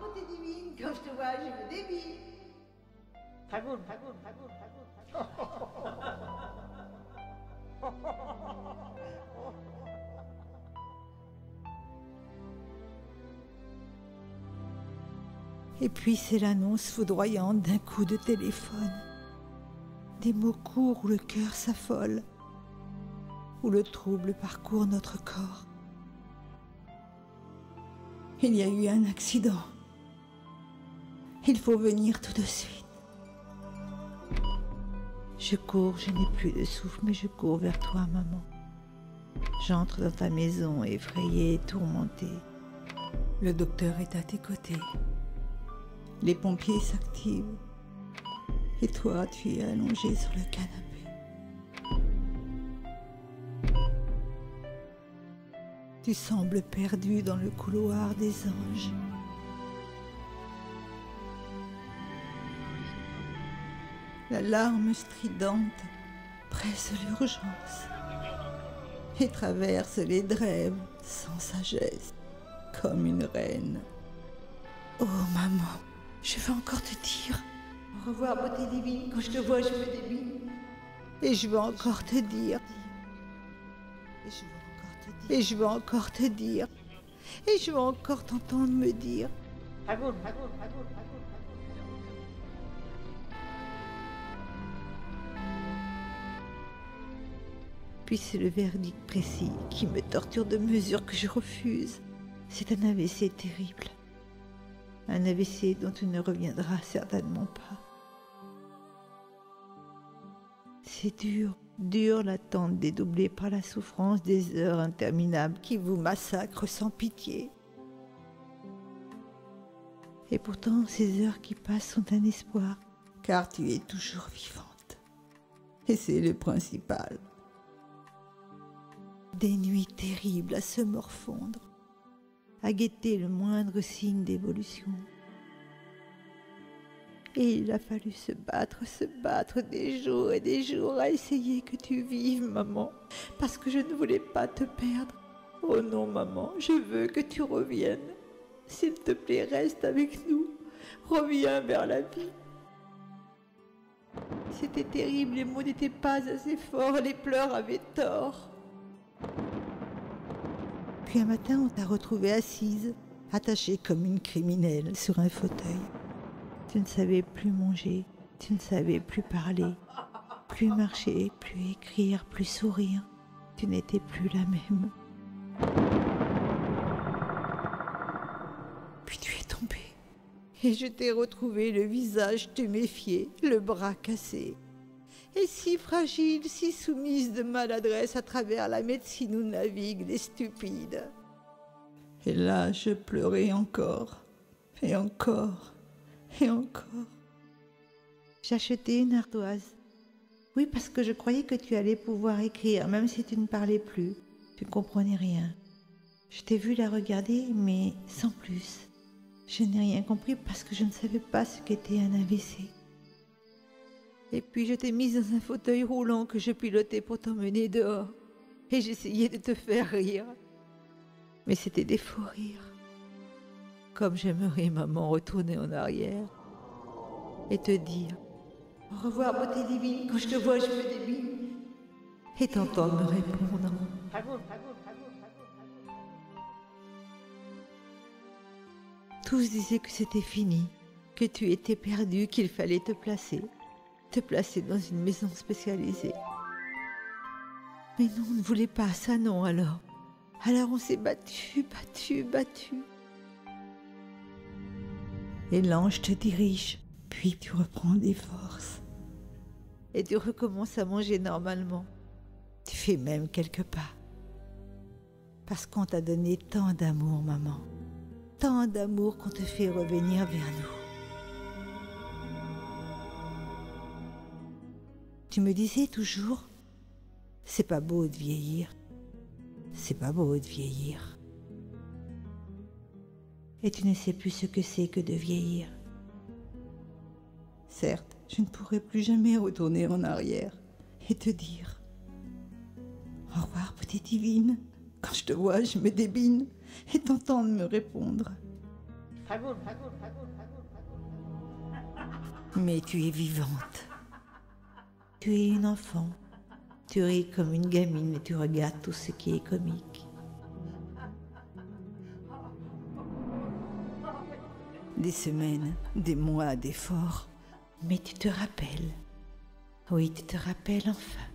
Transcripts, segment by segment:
beauté divine, quand je te vois, je me débile. Tagoul. Et puis c'est l'annonce foudroyante d'un coup de téléphone. Des mots courts où le cœur s'affole, où le trouble parcourt notre corps. Il y a eu un accident. Il faut venir tout de suite. Je cours, je n'ai plus de souffle, mais je cours vers toi, maman. J'entre dans ta maison, effrayée et tourmentée. Le docteur est à tes côtés. Les pompiers s'activent. Et toi, tu es allongé sur le canapé. Tu sembles perdu dans le couloir des anges. La larme stridente presse l'urgence et traverse les drèves sans sagesse, comme une reine. Oh maman, je veux encore te dire. Au revoir, beauté divine, quand je te vois, je me débile. Et je veux encore te dire. Et je veux encore te dire. Et je veux encore t'entendre me dire. Tagoul. Puis c'est le verdict précis qui me torture de mesure que je refuse. C'est un AVC terrible. Un AVC dont tu ne reviendras certainement pas. C'est dur l'attente dédoublée par la souffrance des heures interminables qui vous massacrent sans pitié. Et pourtant, ces heures qui passent sont un espoir, car tu es toujours vivante. Et c'est le principal. Des nuits terribles à se morfondre, à guetter le moindre signe d'évolution. Et il a fallu se battre des jours et des jours à essayer que tu vives, maman, parce que je ne voulais pas te perdre. Oh non, maman, je veux que tu reviennes. S'il te plaît, reste avec nous. Reviens vers la vie. C'était terrible, les mots n'étaient pas assez forts, les pleurs avaient tort. Puis un matin, on t'a retrouvée assise, attachée comme une criminelle sur un fauteuil. Tu ne savais plus manger, tu ne savais plus parler, plus marcher, plus écrire, plus sourire. Tu n'étais plus la même. Puis tu es tombée. Et je t'ai retrouvé le visage tuméfié, le bras cassé. Et si fragile, si soumise de maladresse à travers la médecine où naviguent les stupides. Et là, je pleurais encore, et encore, et encore. J'ai acheté une ardoise. Oui, parce que je croyais que tu allais pouvoir écrire, même si tu ne parlais plus. Tu ne comprenais rien. Je t'ai vu la regarder, mais sans plus. Je n'ai rien compris parce que je ne savais pas ce qu'était un AVC. Et puis je t'ai mise dans un fauteuil roulant que je pilotais pour t'emmener dehors. Et j'essayais de te faire rire. Mais c'était des faux rires. Comme j'aimerais, maman, retourner en arrière et te dire « Au revoir, beauté divine, quand je te vois, je me débile. » et t'entendre me répondre. Tagoul. Tous disaient que c'était fini, que tu étais perdu, qu'il fallait te placer dans une maison spécialisée. Mais non, on ne voulait pas ça, non, alors. Alors on s'est battu. Et l'ange te dirige, puis tu reprends des forces. Et tu recommences à manger normalement. Tu fais même quelques pas. Parce qu'on t'a donné tant d'amour, maman. Tant d'amour qu'on te fait revenir vers nous. Tu me disais toujours, c'est pas beau de vieillir. C'est pas beau de vieillir. Et tu ne sais plus ce que c'est que de vieillir. Certes, je ne pourrai plus jamais retourner en arrière et te dire « Au revoir, beauté divine. Quand je te vois, je me débine et t'entendre me répondre. » Thakur Mais tu es vivante. Tu es une enfant. Tu ris comme une gamine et tu regardes tout ce qui est comique. Des semaines, des mois d'efforts. Mais tu te rappelles. Oui, tu te rappelles enfin.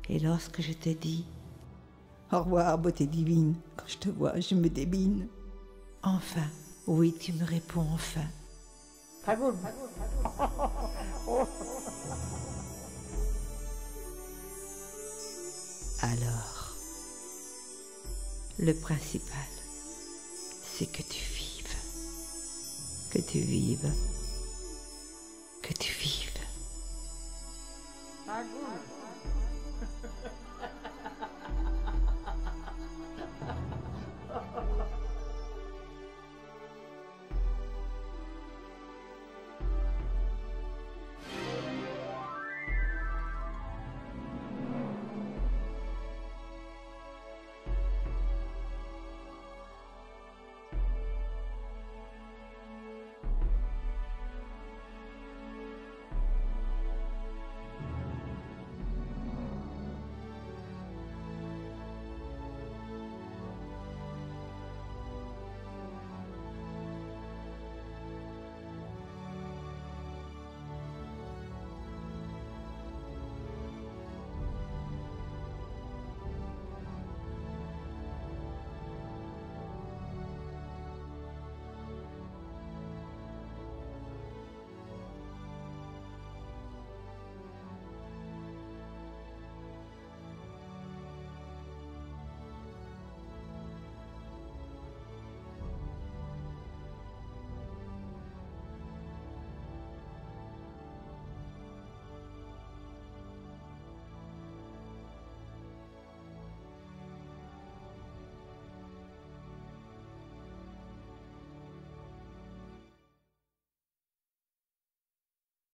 Et lorsque je te dis « Au revoir, beauté divine », quand je te vois, je me débine. Enfin, oui, tu me réponds enfin. Thakur Alors, le principal, c'est que tu vives. Que tu vives. Que tu vives. Thakur